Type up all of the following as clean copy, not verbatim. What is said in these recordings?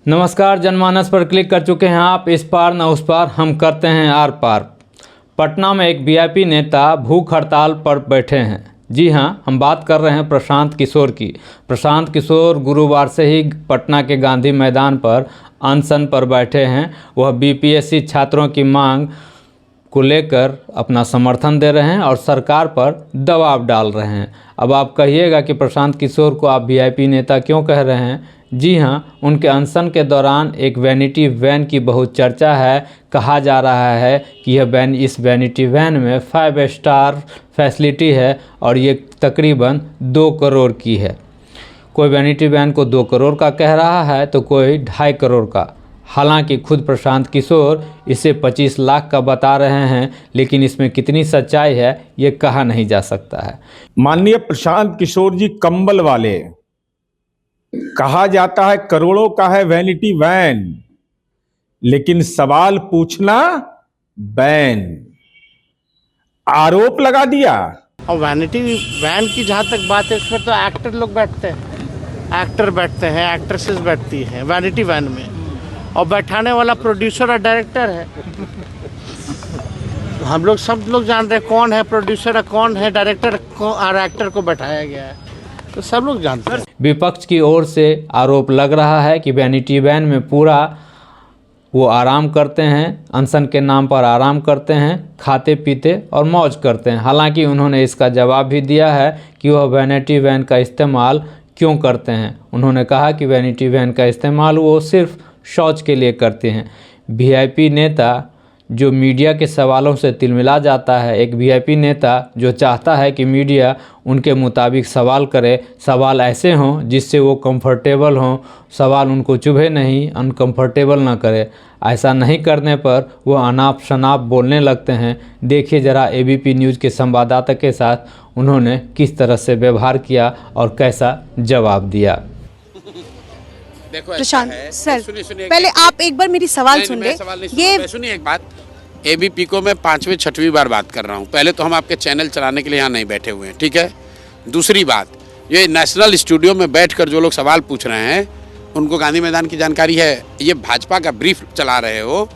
नमस्कार, जनमानस पर क्लिक कर चुके हैं आप। इस पार न उस पार, हम करते हैं आर पार। पटना में एक वीआईपी नेता भूख हड़ताल पर बैठे हैं। जी हां, हम बात कर रहे हैं प्रशांत किशोर की। प्रशांत किशोर गुरुवार से ही पटना के गांधी मैदान पर अनशन पर बैठे हैं। वह बीपीएससी छात्रों की मांग को लेकर अपना समर्थन दे रहे हैं और सरकार पर दबाव डाल रहे हैं। अब आप कहिएगा कि प्रशांत किशोर को आप वीआईपी नेता क्यों कह रहे हैं। जी हां, उनके अनशन के दौरान एक वैनिटी वैन की बहुत चर्चा है। कहा जा रहा है कि यह वैन, इस वैनिटी वैन में 5 स्टार फैसिलिटी है और ये तकरीबन 2 करोड़ की है। कोई वैनिटी वैन को 2 करोड़ का कह रहा है तो कोई 2.5 करोड़ का। हालांकि खुद प्रशांत किशोर इसे 25 लाख का बता रहे हैं, लेकिन इसमें कितनी सच्चाई है ये कहा नहीं जा सकता है। माननीय प्रशांत किशोर जी कंबल वाले, कहा जाता है करोड़ों का है वैनिटी वैन, लेकिन सवाल पूछना बैन। आरोप लगा दिया। और वैनिटी वैन की जहाँ तक बात है, इसमें तो एक्टर लोग बैठते हैं, एक्टर बैठते हैं, एक्ट्रेसेस बैठती हैं वैनिटी वैन में, और बैठाने वाला प्रोड्यूसर और डायरेक्टर है। हम लोग सब लोग जान रहे हैं कौन है प्रोड्यूसर, कौन है डायरेक्टर और एक्टर को बैठाया गया है, तो सब लोग जानते हैं। विपक्ष की ओर से आरोप लग रहा है कि वैनिटी वैन में पूरा वो आराम करते हैं, अनशन के नाम पर आराम करते हैं, खाते पीते और मौज करते हैं। हालांकि उन्होंने इसका जवाब भी दिया है कि वह वैनिटी वैन का इस्तेमाल क्यों करते हैं। उन्होंने कहा कि वैनिटी वैन का इस्तेमाल वो सिर्फ शौच के लिए करते हैं। वीआईपी नेता जो मीडिया के सवालों से तिलमिला जाता है, एक वीआईपी नेता जो चाहता है कि मीडिया उनके मुताबिक सवाल करे, सवाल ऐसे हों जिससे वो कंफर्टेबल हों, सवाल उनको चुभे नहीं, अनकंफर्टेबल ना करे। ऐसा नहीं करने पर वो अनाप शनाप बोलने लगते हैं। देखिए ज़रा एबीपी न्यूज़ के संवाददाता के साथ उन्होंने किस तरह से व्यवहार किया और कैसा जवाब दिया। प्रशांत सर, पहले आप एक बार मेरी सवाल सुन ले। ये सुनिए एक बात, एबीपी को मैं 5वीं 6वीं बार बात कर रहा हूँ। पहले तो हम आपके चैनल चलाने के लिए यहाँ नहीं बैठे हुए हैं, ठीक है। दूसरी बात, ये नेशनल स्टूडियो में बैठकर जो लोग सवाल पूछ रहे हैं उनको गांधी मैदान की जानकारी है। ये भाजपा का ब्रीफ चला रहे हो।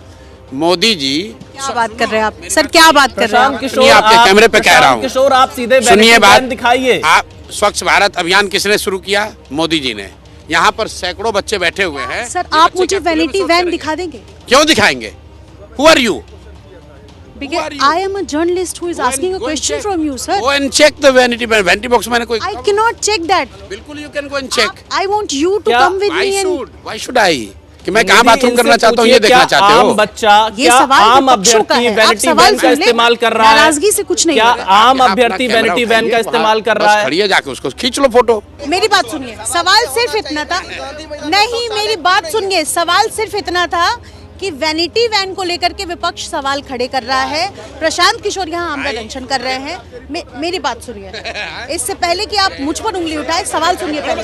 मोदी जी क्या बात कर रहे हैं आप सर, क्या बात कर रहे हैं? सुनिए, आपके कैमरे पे कह रहा हूँ, किशोर आप सीधे सुनिए बात दिखाइए। आप स्वच्छ भारत अभियान किसने शुरू किया? मोदी जी ने। यहाँ पर सैकड़ों बच्चे बैठे हुए हैं। सर आप मुझे वैनिटी वैन दिखा देंगे? क्यों दिखाएंगे? Who are you? Because I am a journalist who is asking a question from you, sir. Go and check the vanity bag. Vanity box मैंने कोई। I cannot check that. बिल्कुल you can go and check. I want you to come with me and. Why should I? कि मैं कहाँ bathroom करना चाहता हूँ ये देखना चाहते हो? आम बच्चा ये क्या सवाल आम विपक्षों का अभ्यर्थी है। वैनिटी आप वैन का सवाल सुन ले, इस्तेमाल कर रहा है? नाराजगी से कुछ नहीं क्या हो रहा। आम अभ्यर्थी वैनिटी वैन का इस्तेमाल कर रहा है? खड़ी है, जाके उसको खींच लो फोटो। मेरी बात सुनिए, सवाल सिर्फ इतना था। नहीं, मेरी बात सुनिए, सवाल सिर्फ इतना था कि वैनिटी वैन को लेकर के विपक्ष सवाल खड़े कर रहा है। प्रशांत किशोर यहाँ आमरण अनशन कर रहे हैं। मेरी बात सुनिए, इससे पहले कि आप मुझ पर उंगली उठाए, सवाल सुनिए पहले।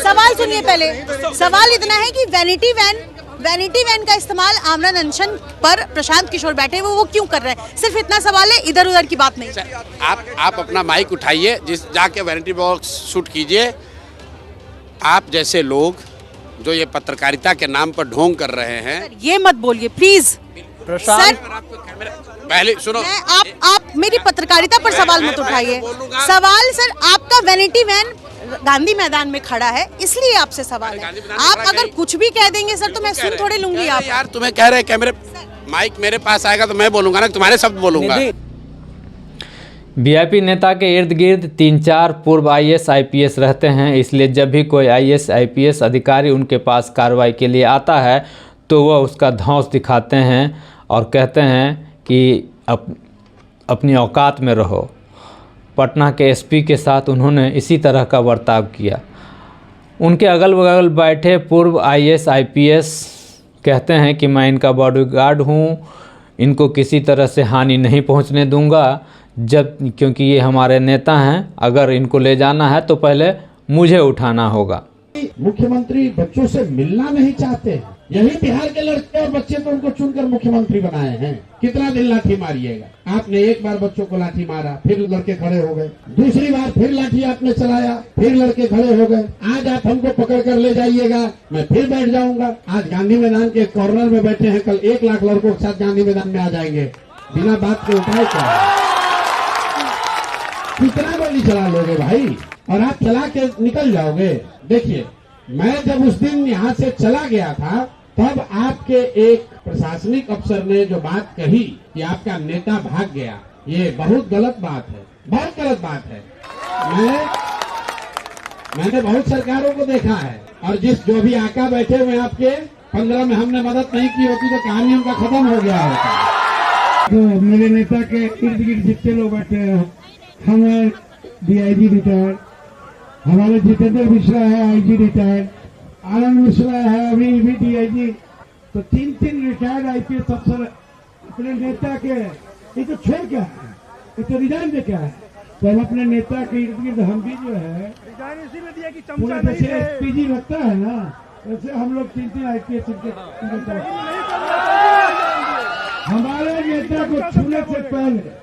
सवाल सुनिए पहले। सवाल इतना है कि वैनिटी वैन का इस्तेमाल आमरण अनशन पर प्रशांत किशोर बैठे हुए वो क्यों कर रहे हैं? सिर्फ इतना सवाल है, इधर उधर की बात नहीं। आप अपना माइक उठाइए, जाके वैनिटी बॉक्स शूट कीजिए। आप जैसे लोग जो ये पत्रकारिता के नाम पर ढोंग कर रहे हैं, ये मत बोलिए प्लीज। प्रशांत, पहले सुनो, आप मेरी पत्रकारिता पर सवाल मत उठाइए। सवाल सर, आपका वैनिटी वैन गांधी मैदान में खड़ा है, इसलिए आपसे सवाल है। आप अगर कुछ भी कह देंगे सर तो मैं सुन थोड़े लूंगी। आप यार तुम्हें कह रहे हैं कैमरे, माइक मेरे पास आएगा तो मैं बोलूंगा ना, तुम्हारे शब्द बोलूंगा। वीआईपी नेता के इर्द गिर्द 3-4 पूर्व आईएएस आईपीएस रहते हैं, इसलिए जब भी कोई आईएएस आईपीएस अधिकारी उनके पास कार्रवाई के लिए आता है तो वह उसका धौंस दिखाते हैं और कहते हैं कि अपनी औकात में रहो। पटना के एसपी के साथ उन्होंने इसी तरह का बर्ताव किया। उनके अगल बगल बैठे पूर्व आईएएस आईपीएस कहते हैं कि मैं इनका बॉडीगार्ड हूँ, इनको किसी तरह से हानि नहीं पहुँचने दूँगा, क्योंकि ये हमारे नेता हैं। अगर इनको ले जाना है तो पहले मुझे उठाना होगा। मुख्यमंत्री बच्चों से मिलना नहीं चाहते हैं। यही बिहार के लड़के और बच्चे तो उनको चुनकर मुख्यमंत्री बनाए हैं। कितना दिन लाठी मारिएगा? आपने एक बार बच्चों को लाठी मारा, फिर लड़के खड़े हो गए। दूसरी बार फिर लाठी आपने चलाया, फिर लड़के खड़े हो गए। आज आप हमको पकड़ कर ले जाइएगा, मैं फिर बैठ जाऊंगा। आज गांधी मैदान के कॉर्नर में बैठे हैं, कल 1 लाख लड़कों के साथ गांधी मैदान में आ जाएंगे। बिना बात के उपाय क्या है? कितना गोली चला लोगे भाई? और आप चला के निकल जाओगे। देखिए, मैं जब उस दिन यहाँ से चला गया था, तब आपके एक प्रशासनिक अफसर ने जो बात कही कि आपका नेता भाग गया, ये बहुत गलत बात है, बहुत गलत बात है। मैंने बहुत सरकारों को देखा है, और जो भी आका बैठे हुए आपके 15 में हमने मदद नहीं की होती तो कहानी उनका खत्म हो गया होता। तो मेरे नेता के इर्द गिर्द जितने लोग बैठे हैं, हम DIG रिटायर्ड, हमारे जितेंद्र मिश्रा है IG रिटायर्ड, आनंद मिश्रा है अभी भी DIG, तो 3 रिटायर्ड IPS अफसर अपने नेता के ये तो छोड़ क्या है, ये तो रिजाइन दे क्या है। तो हम अपने नेता के इर्द गिर्द हम भी जो है पूरे जैसे SPG लगता है ना, वैसे हम लोग 3 IPS हमारे नेता को छूने से पहले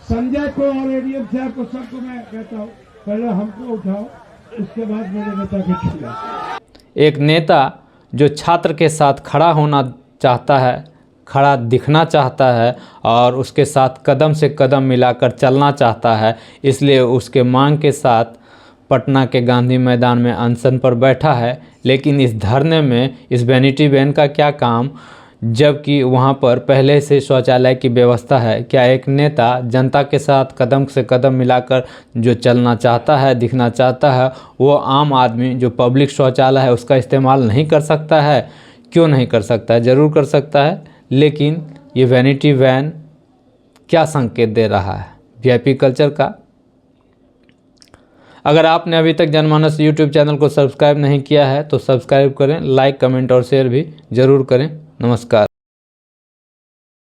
संजय को और ADM साहब को सबको मैं कहता हूँ, पहले हमको उठाओ, उसके बाद मेरे नेता को छूना। एक नेता जो छात्र के साथ खड़ा होना चाहता है, खड़ा दिखना चाहता है और उसके साथ कदम से कदम मिलाकर चलना चाहता है, इसलिए उसके मांग के साथ पटना के गांधी मैदान में अनशन पर बैठा है। लेकिन इस धरने में इस वैनिटी वैन का क्या काम, जबकि वहाँ पर पहले से शौचालय की व्यवस्था है। क्या एक नेता जनता के साथ कदम से कदम मिलाकर जो चलना चाहता है, दिखना चाहता है, वो आम आदमी जो पब्लिक शौचालय है उसका इस्तेमाल नहीं कर सकता है? क्यों नहीं कर सकता है? ज़रूर कर सकता है। लेकिन ये वैनिटी वैन क्या संकेत दे रहा है VIP कल्चर का? अगर आपने अभी तक जनमानस YouTube चैनल को सब्सक्राइब नहीं किया है तो सब्सक्राइब करें, लाइक, कमेंट और शेयर भी ज़रूर करें। नमस्कार।